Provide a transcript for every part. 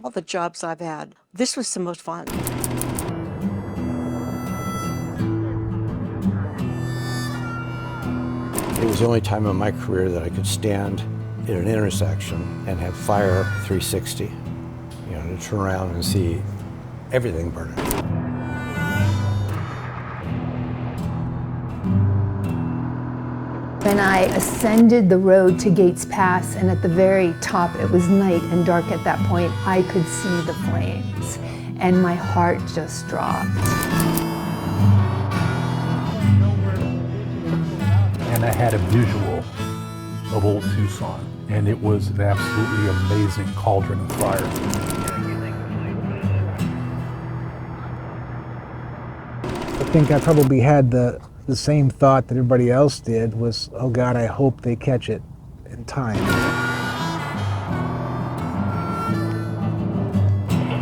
all the jobs I've had, this was the most fun. It was the only time in my career that I could stand in an intersection and have fire 360, to turn around and see everything burning. When I ascended the road to Gates Pass, and at the very top, it was night and dark at that point, I could see the flames, and my heart just dropped. And I had a visual of Old Tucson, and it was an absolutely amazing cauldron of fire. I think I probably had the same thought that everybody else did was, oh God, I hope they catch it in time.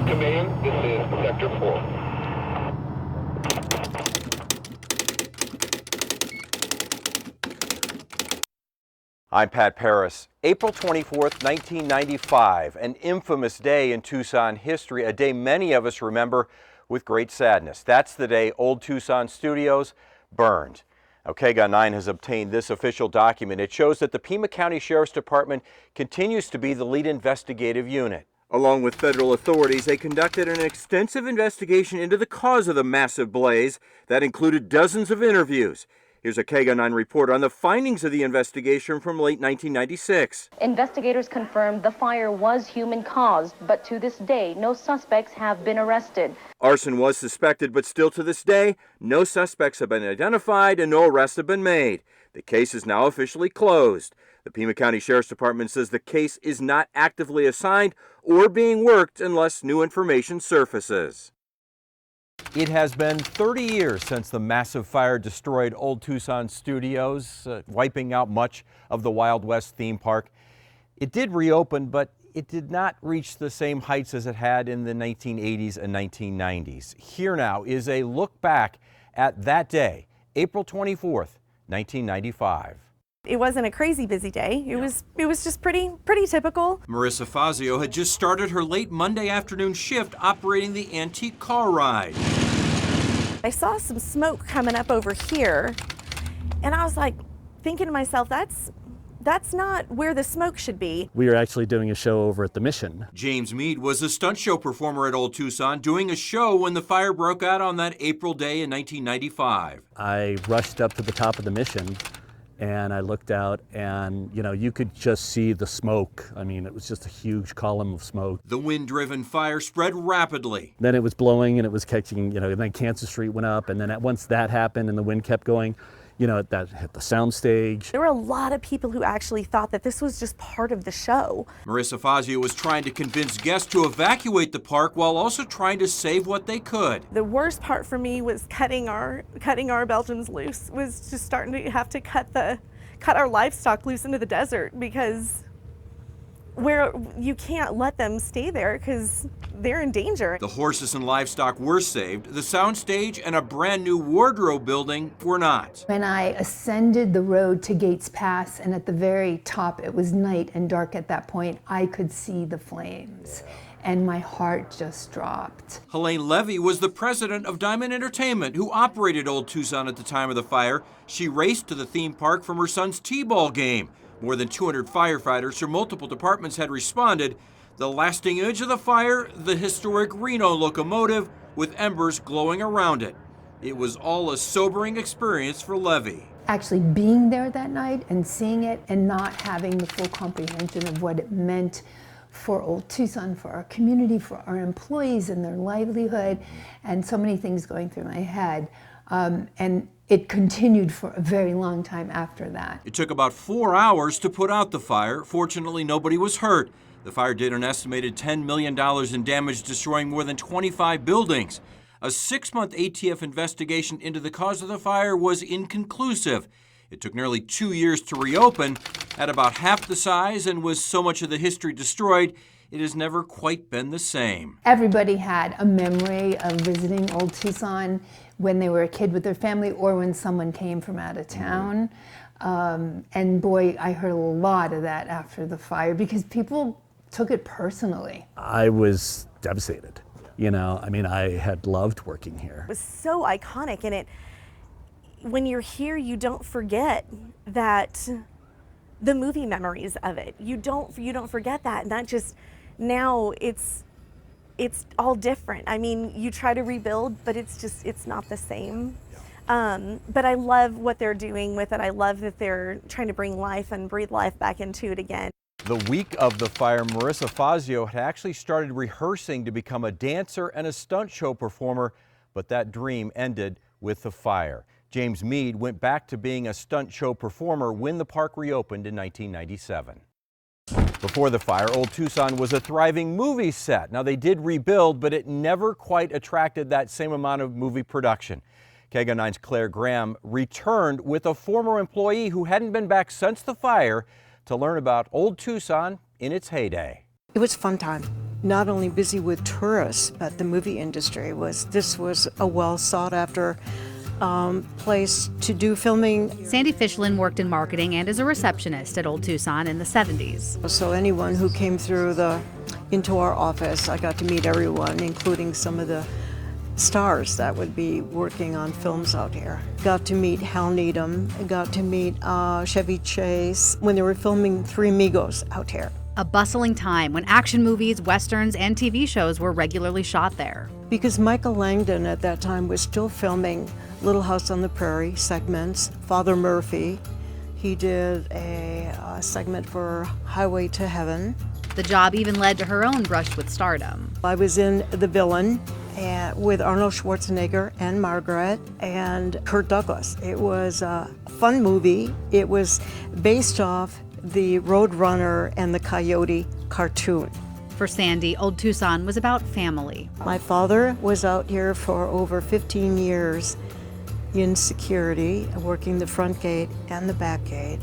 Command, this is Sector 4. I'm Pat Paris. April 24th, 1995, an infamous day in Tucson history, a day many of us remember with great sadness. That's the day Old Tucson Studios burned. Now, KGUN 9 has obtained this official document. It shows that the Pima County Sheriff's Department continues to be the lead investigative unit. Along with federal authorities, they conducted an extensive investigation into the cause of the massive blaze that included dozens of interviews. Here's a KGUN 9 report on the findings of the investigation from late 1996. Investigators confirmed the fire was human-caused, but to this day, no suspects have been arrested. Arson was suspected, but still to this day, no suspects have been identified and no arrests have been made. The case is now officially closed. The Pima County Sheriff's Department says the case is not actively assigned or being worked unless new information surfaces. It has been 30 years since the massive fire destroyed Old Tucson Studios, wiping out much of the Wild West theme park. It did reopen, but it did not reach the same heights as it had in the 1980s and 1990s. Here now is a look back at that day, April 24th, 1995. It wasn't a crazy busy day. It was just pretty typical. Marissa Fazio had just started her late Monday afternoon shift operating the antique car ride. I saw some smoke coming up over here, and I was like thinking to myself, that's not where the smoke should be. We were actually doing a show over at the Mission. James Mead was a stunt show performer at Old Tucson doing a show when the fire broke out on that April day in 1995. I rushed up to the top of the Mission and I looked out and, you could just see the smoke. I mean, it was just a huge column of smoke. The wind-driven fire spread rapidly. Then it was blowing and it was catching, and then Kansas Street went up, and then once that happened and the wind kept going, that hit the sound stage. There were a lot of people who actually thought that this was just part of the show. Marissa Fazio was trying to convince guests to evacuate the park while also trying to save what they could. The worst part for me was cutting our Belgians loose, was just starting to have to cut our livestock loose into the desert, because where you can't let them stay there because they're in danger. The horses and livestock were saved. The soundstage and a brand new wardrobe building were not. When I ascended the road to Gates Pass, and at the very top, it was night and dark at that point, I could see the flames, and my heart just dropped. Helene Levy was the president of Diamond Entertainment, who operated Old Tucson at the time of the fire. She raced to the theme park from her son's T-ball game. More than 200 firefighters from multiple departments had responded. The lasting image of the fire, the historic Reno locomotive with embers glowing around it. It was all a sobering experience for Levy. Actually being there that night and seeing it and not having the full comprehension of what it meant for Old Tucson, for our community, for our employees and their livelihood, and so many things going through my head. And it continued for a very long time after that. It took about 4 hours to put out the fire. Fortunately, nobody was hurt. The fire did an estimated $10 million in damage, destroying more than 25 buildings. A 6-month ATF investigation into the cause of the fire was inconclusive. It took nearly 2 years to reopen. At about half the size and with so much of the history destroyed, it has never quite been the same. Everybody had a memory of visiting Old Tucson when they were a kid with their family or when someone came from out of town. And boy, I heard a lot of that after the fire, because people took it personally. I was devastated. You know, I mean, I had loved working here. It was so iconic, and when you're here, you don't forget that the movie memories of it. You don't forget that, and that just now it's all different. I mean, you try to rebuild, but it's not the same. But I love what they're doing with it. I love that they're trying to bring life and breathe life back into it again. The week of the fire, Marissa Fazio had actually started rehearsing to become a dancer and a stunt show performer, but that dream ended with the fire. James Mead went back to being a stunt show performer when the park reopened in 1997. Before the fire, Old Tucson was a thriving movie set. Now, they did rebuild, but it never quite attracted that same amount of movie production. KGUN9's Claire Graham returned with a former employee who hadn't been back since the fire to learn about Old Tucson in its heyday. It was a fun time. Not only busy with tourists, but the movie industry this was a well sought after place to do filming. Sandy Fishellin worked in marketing and as a receptionist at Old Tucson in the 70s. So anyone who came through into our office, I got to meet everyone, including some of the stars that would be working on films out here. Got to meet Hal Needham, got to meet Chevy Chase when they were filming Three Amigos out here. A bustling time when action movies, westerns, and TV shows were regularly shot there. Because Michael Langdon at that time was still filming Little House on the Prairie segments, Father Murphy. He did a segment for Highway to Heaven. The job even led to her own brush with stardom. I was in The Villain with Arnold Schwarzenegger and Margaret and Kirk Douglas. It was a fun movie. It was based off the Roadrunner and the Coyote cartoon. For Sandy, Old Tucson was about family. My father was out here for over 15 years in security, working the front gate and the back gate,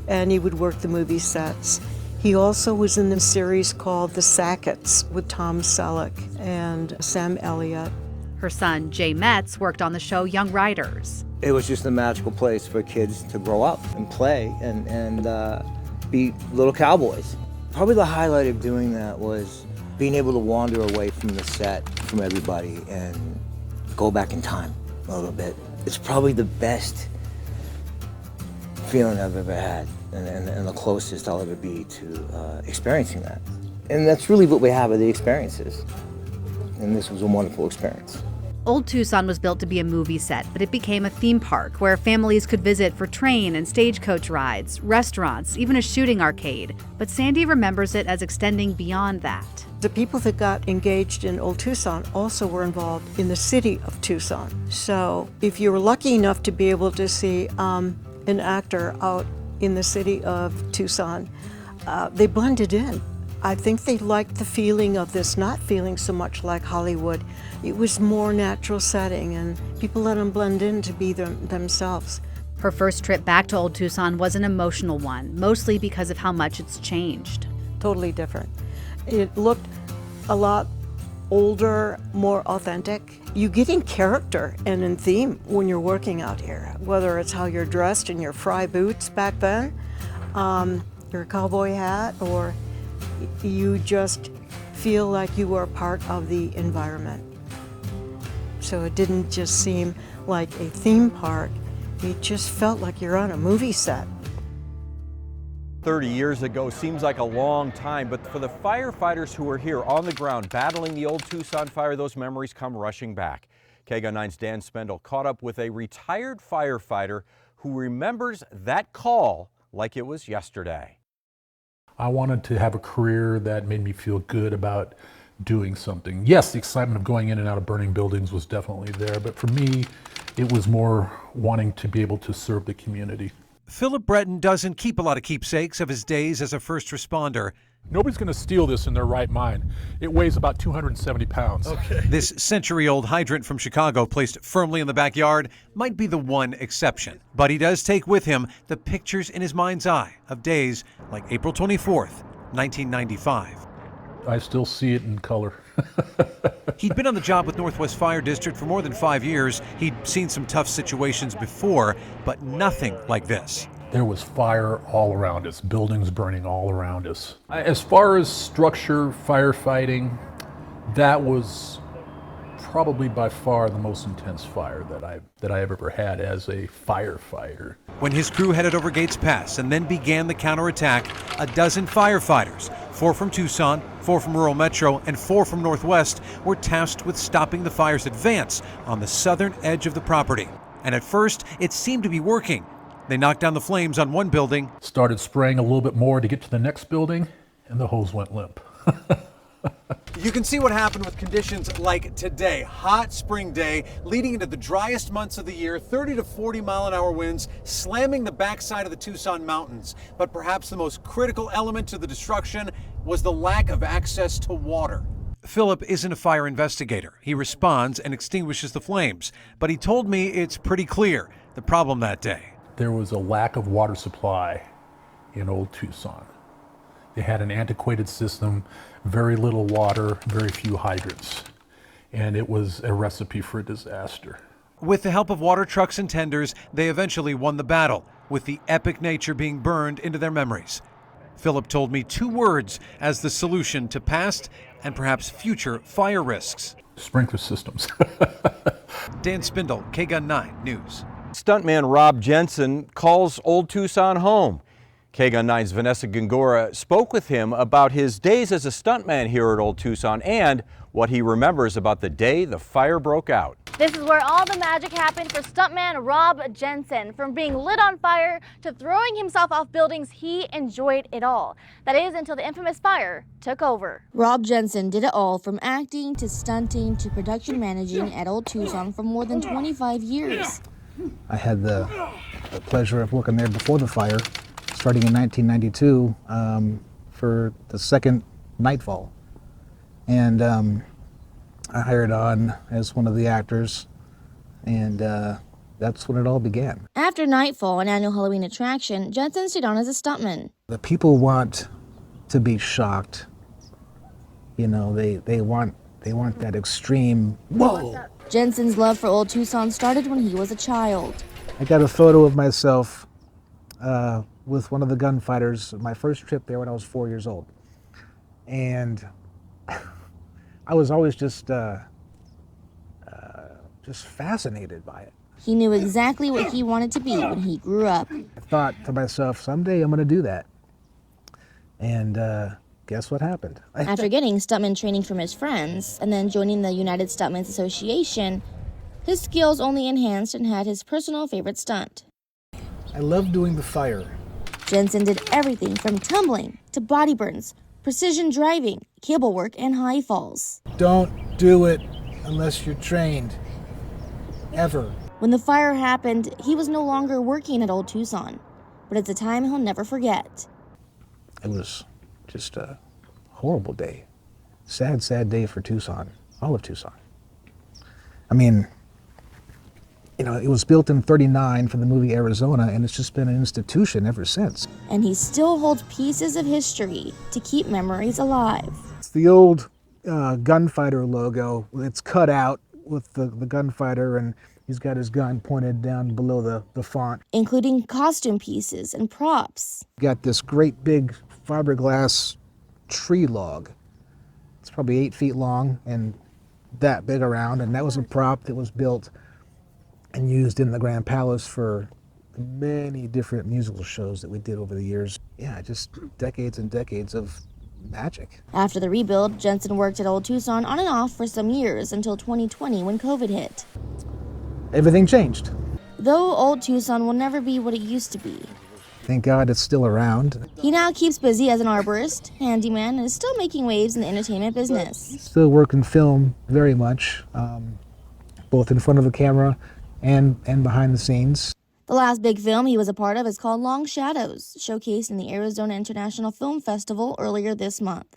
and he would work the movie sets. He also was in the series called The Sacketts with Tom Selleck and Sam Elliott. Her son, Jay Metz, worked on the show Young Riders. It was just a magical place for kids to grow up and play and be little cowboys. Probably the highlight of doing that was being able to wander away from the set, from everybody, and go back in time a little bit. It's probably the best feeling I've ever had, and the closest I'll ever be to experiencing that. And that's really what we have are the experiences. And this was a wonderful experience. Old Tucson was built to be a movie set, but it became a theme park where families could visit for train and stagecoach rides, restaurants, even a shooting arcade. But Sandy remembers it as extending beyond that. The people that got engaged in Old Tucson also were involved in the city of Tucson. So if you were lucky enough to be able to see an actor out in the city of Tucson, they blended in. I think they liked the feeling of this not feeling so much like Hollywood. It was more natural setting, and people let them blend in to be themselves. Her first trip back to Old Tucson was an emotional one, mostly because of how much it's changed. Totally different. It looked a lot older, more authentic. You get in character and in theme when you're working out here, whether it's how you're dressed in your fry boots back then, your cowboy hat, or you just feel like you are part of the environment. So it didn't just seem like a theme park, it just felt like you're on a movie set. 30 years ago seems like a long time, but for the firefighters who were here on the ground battling the Old Tucson fire, those memories come rushing back. KGUN9's Dan Spendle caught up with a retired firefighter who remembers that call like it was yesterday. I wanted to have a career that made me feel good about doing something. Yes, the excitement of going in and out of burning buildings was definitely there, but for me, it was more wanting to be able to serve the community. Philip Breton doesn't keep a lot of keepsakes of his days as a first responder. Nobody's going to steal this in their right mind. It weighs about 270 pounds. Okay. This century-old hydrant from Chicago, placed firmly in the backyard, might be the one exception. But he does take with him the pictures in his mind's eye of days like April 24th, 1995. I still see it in color. He'd been on the job with Northwest Fire District for more than 5 years. He'd seen some tough situations before, but nothing like this. There was fire all around us, buildings burning all around us. As far as structure firefighting, that was probably by far the most intense fire that I've ever had as a firefighter. When his crew headed over Gates Pass and then began the counterattack, a dozen firefighters, 4 from Tucson, 4 from rural Metro, and 4 from Northwest, were tasked with stopping the fire's advance on the southern edge of the property. And at first, it seemed to be working. They knocked down the flames on one building, Started spraying a little bit more to get to the next building, and the hose went limp. You can see what happened with conditions like today. Hot spring day leading into the driest months of the year, 30 to 40 mile an hour winds slamming the backside of the Tucson mountains. But perhaps the most critical element to the destruction was the lack of access to water. Philip isn't a fire investigator. He responds and extinguishes the flames. But he told me it's pretty clear the problem that day. There was a lack of water supply in Old Tucson. They had an antiquated system, very little water, very few hydrants, and it was a recipe for a disaster. With the help of water trucks and tenders, they eventually won the battle, with the epic nature being burned into their memories. Philip told me 2 words as the solution to past and perhaps future fire risks. Sprinkler systems. Dan Spendle, KGUN 9 News. Stuntman Rob Jensen calls Old Tucson home. KGUN 9's Vanessa Gongora spoke with him about his days as a stuntman here at Old Tucson and what he remembers about the day the fire broke out. This is where all the magic happened for stuntman Rob Jensen. From being lit on fire to throwing himself off buildings, he enjoyed it all. That is until the infamous fire took over. Rob Jensen did it all, from acting to stunting to production managing at Old Tucson for more than 25 years. I had the pleasure of working there before the fire, starting in 1992 for the second Nightfall. And I hired on as one of the actors, and that's when it all began. After Nightfall, an annual Halloween attraction, Jensen stayed on as a stuntman. The people want to be shocked. You know, they want that extreme, whoa! Jensen's love for Old Tucson started when he was a child. I got a photo of myself with one of the gunfighters, my first trip there when I was 4 years old. And I was always just fascinated by it. He knew exactly what he wanted to be when he grew up. I thought to myself, someday I'm going to do that. And guess what happened? After getting stuntman training from his friends and then joining the United Stuntmen's Association, his skills only enhanced and had his personal favorite stunt. I love doing the fire. Jensen did everything from tumbling to body burns, precision driving, cable work, and high falls. Don't do it unless you're trained. Ever. When the fire happened, he was no longer working at Old Tucson, but it's a time he'll never forget. It was just a horrible day. Sad, sad day for Tucson, all of Tucson. I mean, you know, it was built in '39 for the movie Arizona, and it's just been an institution ever since. And he still holds pieces of history to keep memories alive. It's the old gunfighter logo. It's cut out with the gunfighter, and he's got his gun pointed down below the font. Including costume pieces and props. Got this great big fiberglass tree log. It's probably 8 feet long and that big around, and that was a prop that was built and used in the Grand Palace for many different musical shows that we did over the years. Yeah, just decades and decades of magic. After the rebuild, Jensen worked at Old Tucson on and off for some years until 2020 when COVID hit. Everything changed. Though Old Tucson will never be what it used to be. Thank God it's still around. He now keeps busy as an arborist, handyman, and is still making waves in the entertainment business. Still working film very much, both in front of the camera and behind the scenes. The last big film he was a part of is called Long Shadows, showcased in the Arizona International Film Festival earlier this month.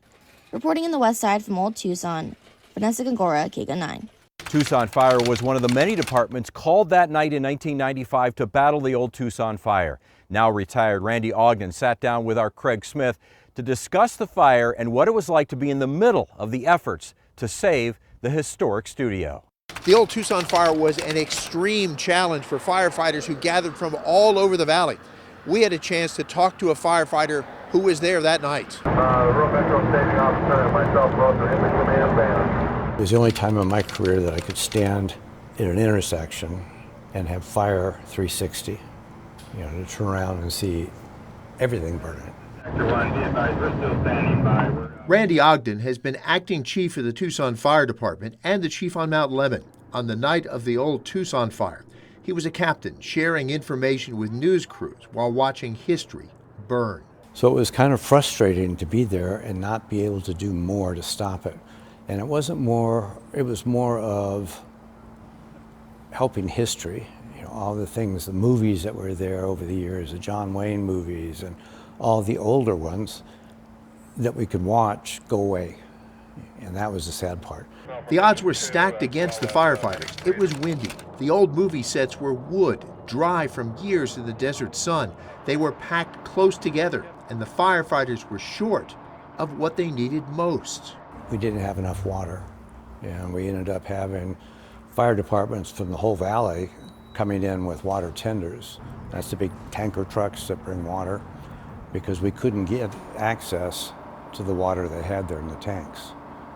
Reporting in the West Side from Old Tucson, Vanessa Gongora, KGUN 9. Tucson Fire was one of the many departments called that night in 1995 to battle the Old Tucson fire. Now retired Randy Ogden sat down with our Craig Smith to discuss the fire and what it was like to be in the middle of the efforts to save the historic studio. The Old Tucson fire was an extreme challenge for firefighters who gathered from all over the valley. we had a chance to talk to a firefighter who was there that night. Rural Metro Staging Officer and myself both are in the command van. It was the only time in my career that I could stand in an intersection and have fire 360, to turn around and see everything burning. Randy Ogden has been acting chief of the Tucson Fire Department and the chief on Mount Lemmon on the night of the Old Tucson fire. He was a captain sharing information with news crews while watching history burn. So it was kind of frustrating to be there and not be able to do more to stop it. And it was more of helping history. All the things, the movies that were there over the years, the John Wayne movies and all the older ones that we could watch go away. And that was the sad part. The odds were stacked against the firefighters. It was windy. The old movie sets were wood, dry from years in the desert sun. They were packed close together, and the firefighters were short of what they needed most. We didn't have enough water, and we ended up having fire departments from the whole valley coming in with water tenders. That's the big tanker trucks that bring water, because we couldn't get access to the water they had there in the tanks.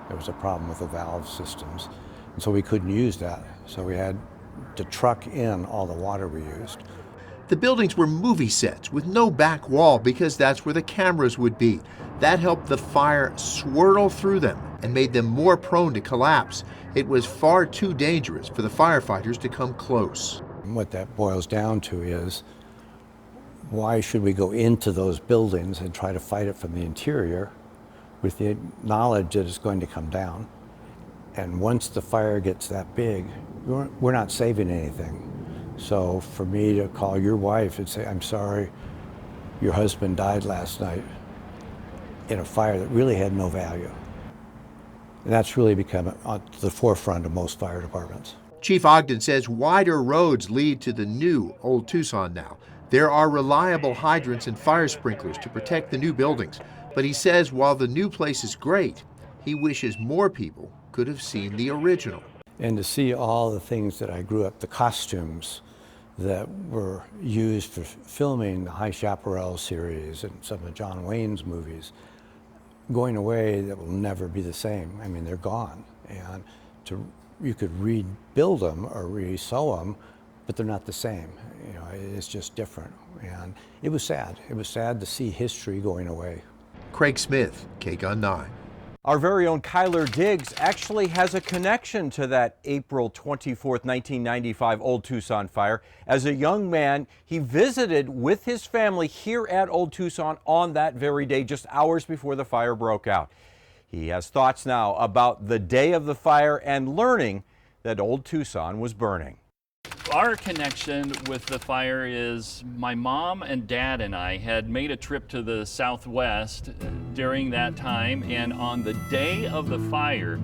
There was a problem with the valve systems, and so we couldn't use that. So we had to truck in all the water we used. The buildings were movie sets with no back wall because that's where the cameras would be. That helped the fire swirl through them and made them more prone to collapse. It was far too dangerous for the firefighters to come close. And what that boils down to is, why should we go into those buildings and try to fight it from the interior with the knowledge that it's going to come down? And once the fire gets that big, we're not saving anything. So for me to call your wife and say, I'm sorry, your husband died last night in a fire that really had no value. And that's really become at the forefront of most fire departments. Chief Ogden says wider roads lead to the new Old Tucson now. There are reliable hydrants and fire sprinklers to protect the new buildings. But he says while the new place is great, he wishes more people could have seen the original. And to see all the things that I grew up, the costumes that were used for filming the High Chaparral series and some of John Wayne's movies, going away, that will never be the same. I mean, they're gone. And you could rebuild them or re-sew them, but they're not the same. It's just different. And it was sad. It was sad to see history going away. Craig Smith, KGUN 9. Our very own Kyler Diggs actually has a connection to that April 24th, 1995 Old Tucson fire. As a young man, he visited with his family here at Old Tucson on that very day, just hours before the fire broke out. He has thoughts now about the day of the fire and learning that Old Tucson was burning. Our connection with the fire is my mom and dad and I had made a trip to the Southwest during that time, and on the day of the fire,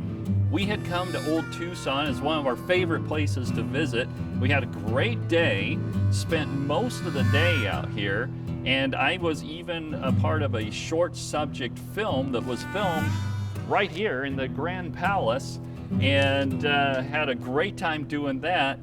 we had come to Old Tucson as one of our favorite places to visit. We had a great day, spent most of the day out here, and I was even a part of a short subject film that was filmed right here in the Grand Palace, and had a great time doing that.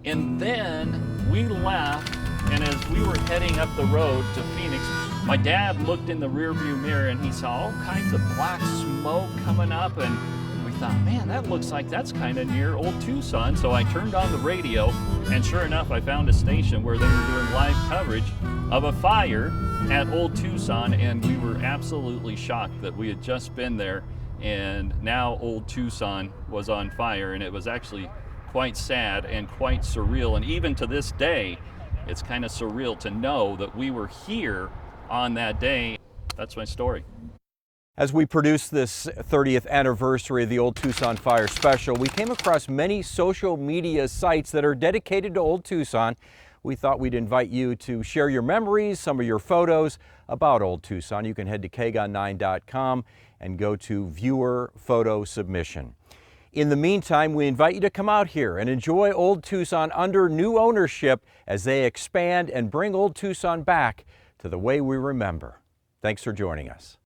And then we left, and as we were heading up the road to Phoenix, my dad looked in the rearview mirror and he saw all kinds of black smoke coming up, and we thought, man, that looks like that's kind of near Old Tucson. So I turned on the radio, and sure enough, I found a station where they were doing live coverage of a fire at Old Tucson, and we were absolutely shocked that we had just been there, and now Old Tucson was on fire, and it was actually quite sad and quite surreal. And even to this day, it's kind of surreal to know that we were here on that day. That's my story. As we produced this 30th anniversary of the Old Tucson Fire Special, we came across many social media sites that are dedicated to Old Tucson. We thought we'd invite you to share your memories, some of your photos about Old Tucson. You can head to KGUN9.com and go to Viewer Photo Submission. In the meantime, we invite you to come out here and enjoy Old Tucson under new ownership as they expand and bring Old Tucson back to the way we remember. Thanks for joining us.